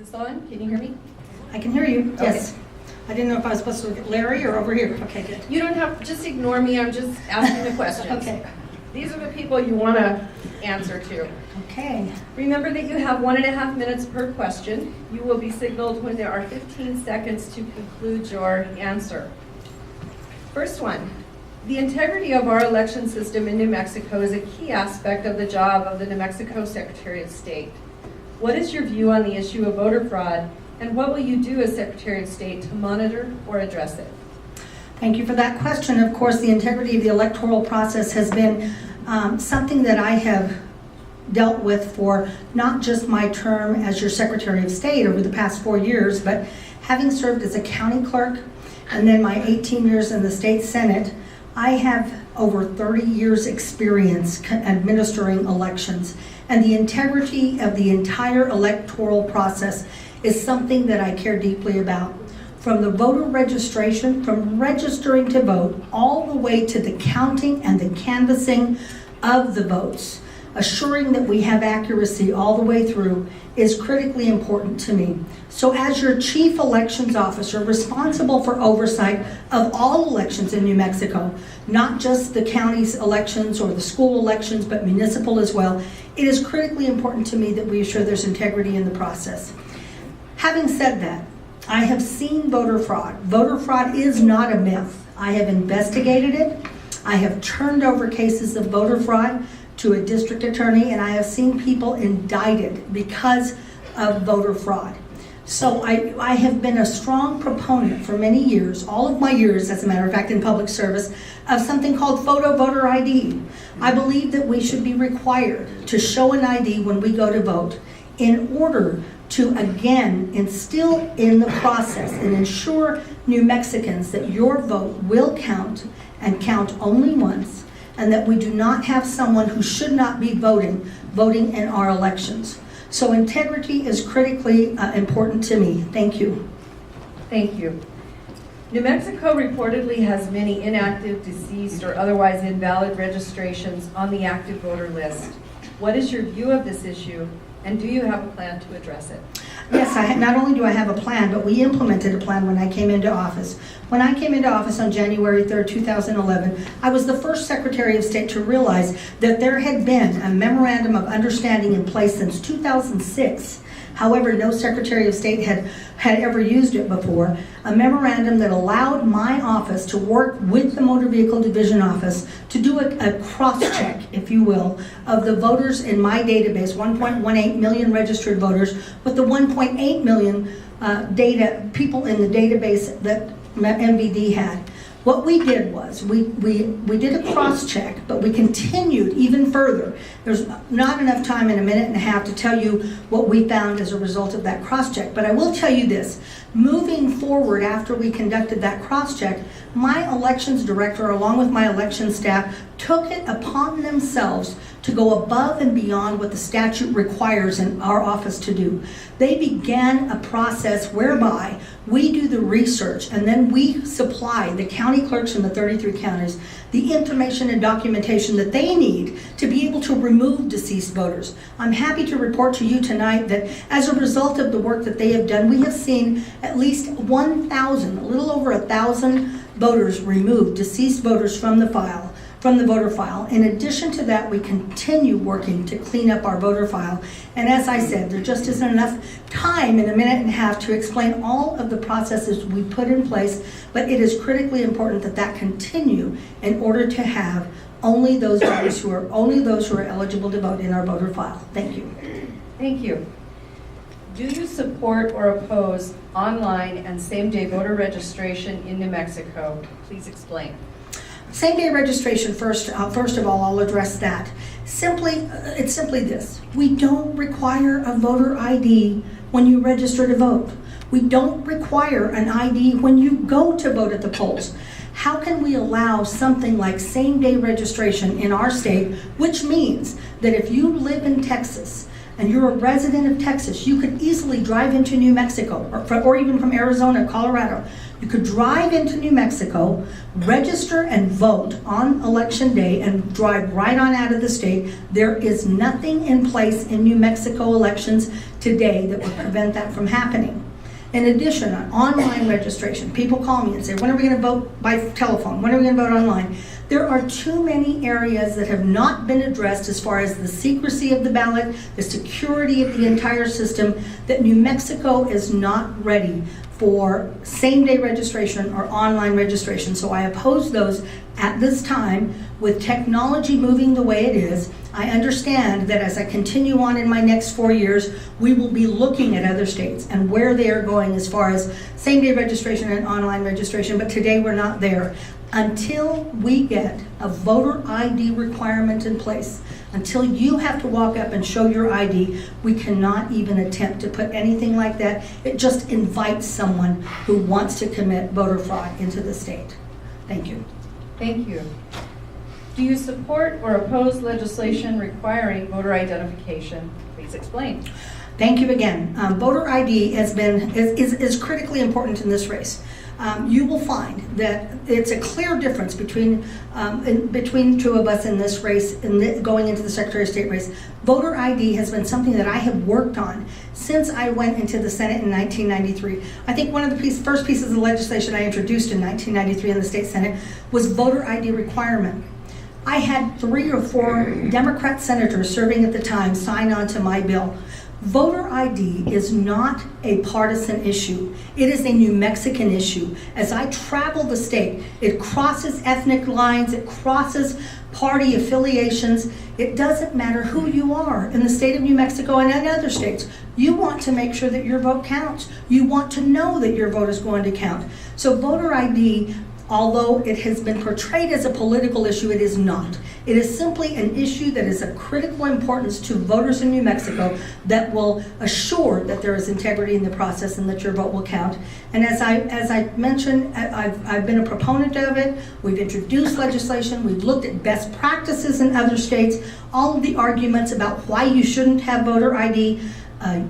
this on? Can you hear me? I can hear you, Okay. yes. I didn't know if I was supposed to look at Larry or over here. Okay, good. You don't have, just ignore me, I'm just asking the questions. Okay. These are the people you want to answer to. Okay. Remember that you have 1.5 minutes per question. You will be signaled when there are 15 seconds to conclude your answer. First one, the integrity of our election system in New Mexico is a key aspect of the job of the New Mexico Secretary of State. What is your view on the issue of voter fraud, and what will you do as Secretary of State to monitor or address it? Thank you for that question. Of course, the integrity of the electoral process has been something that I have dealt with for not just my term as your Secretary of State over the past 4 years, but having served as a county clerk and then my 18 years in the state Senate, I have over 30 years experience administering elections. And the integrity of the entire electoral process is something that I care deeply about. From the voter registration, from registering to vote, all the way to the counting and the canvassing of the votes, assuring that we have accuracy all the way through is critically important to me. So as your chief elections officer responsible for oversight of all elections in New Mexico, not just the county's elections or the school elections, but municipal as well, it is critically important to me that we assure there's integrity in the process. Having said that, I have seen voter fraud. Voter fraud is not a myth. I have investigated it. I have turned over cases of voter fraud to a district attorney, and I have seen people indicted because of voter fraud. So I have been a strong proponent for many years, all of my years, as a matter of fact, in public service, of something called photo voter ID. I believe that we should be required to show an ID when we go to vote in order to, again, instill in the process and ensure New Mexicans that your vote will count and count only once, and that we do not have someone who should not be voting in our elections. So integrity is critically important to me. Thank you. Thank you. New Mexico reportedly has many inactive, deceased, or otherwise invalid registrations on the active voter list. What is your view of this issue, and do you have a plan to address it? Yes, not only do I have a plan, but we implemented a plan when I came into office. When I came into office on January 3rd, 2011, I was the first Secretary of State to realize that there had been a memorandum of understanding in place since 2006. However, no Secretary of State had ever used it before. A memorandum that allowed my office to work with the Motor Vehicle Division Office to do a cross-check, if you will, of the voters in my database, 1.18 million registered voters, with the 1.8 million people in the database that MVD had. What we did was, we did a cross-check, but we continued even further. There's not enough time in a minute and a half to tell you what we found as a result of that cross-check, but I will tell you this. Moving forward after we conducted that cross-check, my elections director, along with my election staff, took it upon themselves to go above and beyond what the statute requires in our office to do. They began a process whereby we do the research and then we supply the county clerks in the 33 counties the information and documentation that they need to be able to remove deceased voters. I'm happy to report to you tonight that as a result of the work that they have done, we have seen at least 1,000, a little over 1,000 voters removed, deceased voters from the voter file. In addition to that, we continue working to clean up our voter file. And as I said, there just isn't enough time in a minute and a half to explain all of the processes we put in place, but it is critically important that that continue in order to have only those voters who are eligible to vote in our voter file. Thank you. Thank you. Do you support or oppose online and same-day voter registration in New Mexico? Please explain. Same-day registration, first of all, I'll address that. It's simply this. We don't require a voter ID when you register to vote. We don't require an ID when you go to vote at the polls. How can we allow something like same-day registration in our state, which means that if you live in Texas and you're a resident of Texas, you could easily drive into New Mexico or even from Arizona, Colorado, You could drive into New Mexico, register and vote on election day, and drive right on out of the state. There is nothing in place in New Mexico elections today that would prevent that from happening. In addition, on online registration, people call me and say, when are we going to vote by telephone? When are we going to vote online? There are too many areas that have not been addressed as far as the secrecy of the ballot, the security of the entire system, that New Mexico is not ready for same-day registration or online registration. So I oppose those at this time. With technology moving the way it is, I understand that as I continue on in my next 4 years, we will be looking at other states and where they are going as far as same-day registration and online registration, but today we're not there. Until we get a voter ID requirement in place, until you have to walk up and show your ID, we cannot even attempt to put anything like that. It just invites someone who wants to commit voter fraud into the state. Thank you. Thank you. Do you support or oppose legislation requiring voter identification? Please explain. Thank you again. Voter ID is critically important in this race. You will find that it's a clear difference between two of us in this race, going into the Secretary of State race. Voter ID has been something that I have worked on since I went into the Senate in 1993. I think one of the first pieces of legislation I introduced in 1993 in the State Senate was voter ID requirement. I had 3 or 4 Democrat senators serving at the time sign on to my bill. Voter ID is not a partisan issue. It is a New Mexican issue. As I travel the state, it crosses ethnic lines, it crosses party affiliations. It doesn't matter who you are in the state of New Mexico and in other states. You want to make sure that your vote counts. You want to know that your vote is going to count. So voter ID, although it has been portrayed as a political issue, it is not. It is simply an issue that is of critical importance to voters in New Mexico that will assure that there is integrity in the process and that your vote will count. And as I mentioned, I've been a proponent of it. We've introduced legislation. We've looked at best practices in other states. All of the arguments about why you shouldn't have voter ID.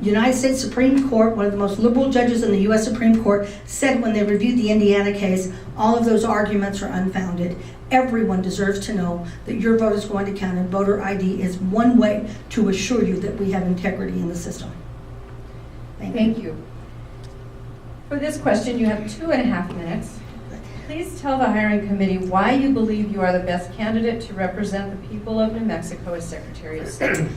United States Supreme Court, one of the most liberal judges in the U.S. Supreme Court, said when they reviewed the Indiana case, all of those arguments are unfounded. Everyone deserves to know that your vote is going to count, and voter ID is one way to assure you that we have integrity in the system. Thank you. For this question, you have 2.5 minutes. Please tell the hiring committee why you believe you are the best candidate to represent the people of New Mexico as Secretary of State.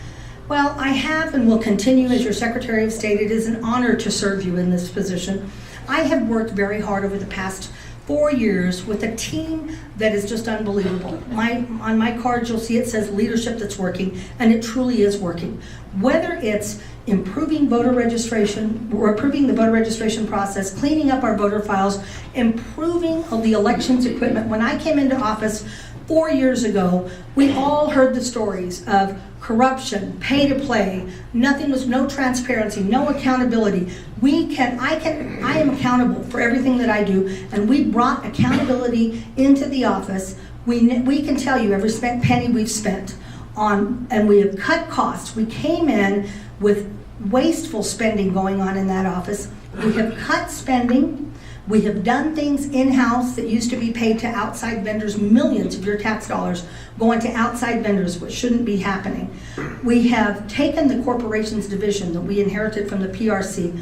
Well, I have and will continue as your Secretary of State. It is an honor to serve you in this position. I have worked very hard over the past 4 years with a team that is just unbelievable. On my cards, you'll see it says leadership that's working, and it truly is working. Whether it's improving voter registration, or improving the voter registration process, cleaning up our voter files, improving the elections equipment. When I came into office 4 years ago, we all heard the stories of corruption, pay to play, no transparency, no accountability. I am accountable for everything that I do, and we brought accountability into the office. We can tell you every penny we've spent on, and we have cut costs. We came in with wasteful spending going on in that office. We have cut spending. We have done things in-house that used to be paid to outside vendors, millions of your tax dollars going to outside vendors, which shouldn't be happening. We have taken the corporations division that we inherited from the PRC,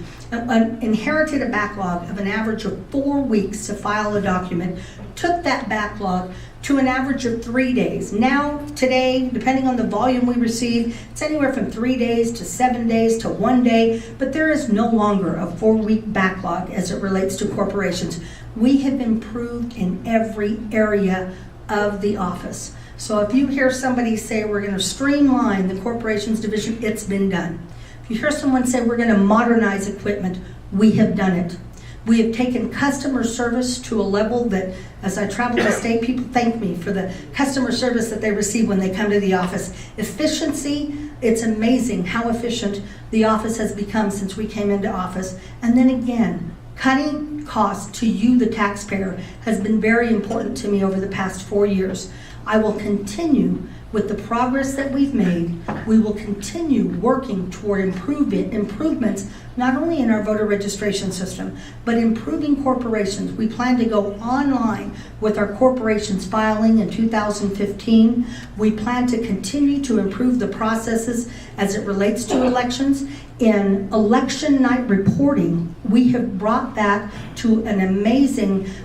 inherited a backlog of an average of 4 weeks to file a document, took that backlog to an average of 3 days. Now, today, depending on the volume we receive, it's anywhere from 3 days to 7 days to 1 day, but there is no longer a 4-week backlog as it relates to corporations. We have improved in every area of the office. So if you hear somebody say we're going to streamline the corporations division, it's been done. If you hear someone say we're going to modernize equipment, we have done it. We have taken customer service to a level that, as I travel the state, people thank me for the customer service that they receive when they come to the office. Efficiency, it's amazing how efficient the office has become since we came into office. And then again, cutting costs to you, the taxpayer, has been very important to me over the past 4 years. I will continue with the progress that we've made. We will continue working toward improvements not only in our voter registration system, but improving corporations. We plan to go online with our corporations filing in 2015. We plan to continue to improve the processes as it relates to elections. In election night reporting, we have brought that to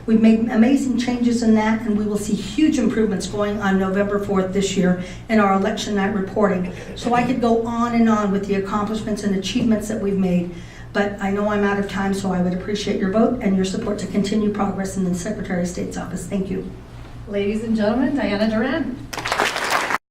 we've made amazing changes in that, and we will see huge improvements going on November 4th this year in our election night reporting. So I could go on and on with the accomplishments and achievements that we've made, but I know I'm out of time, so I would appreciate your vote and your support to continue progress in the Secretary of State's office. Thank you. Ladies and gentlemen, Dianna Duran.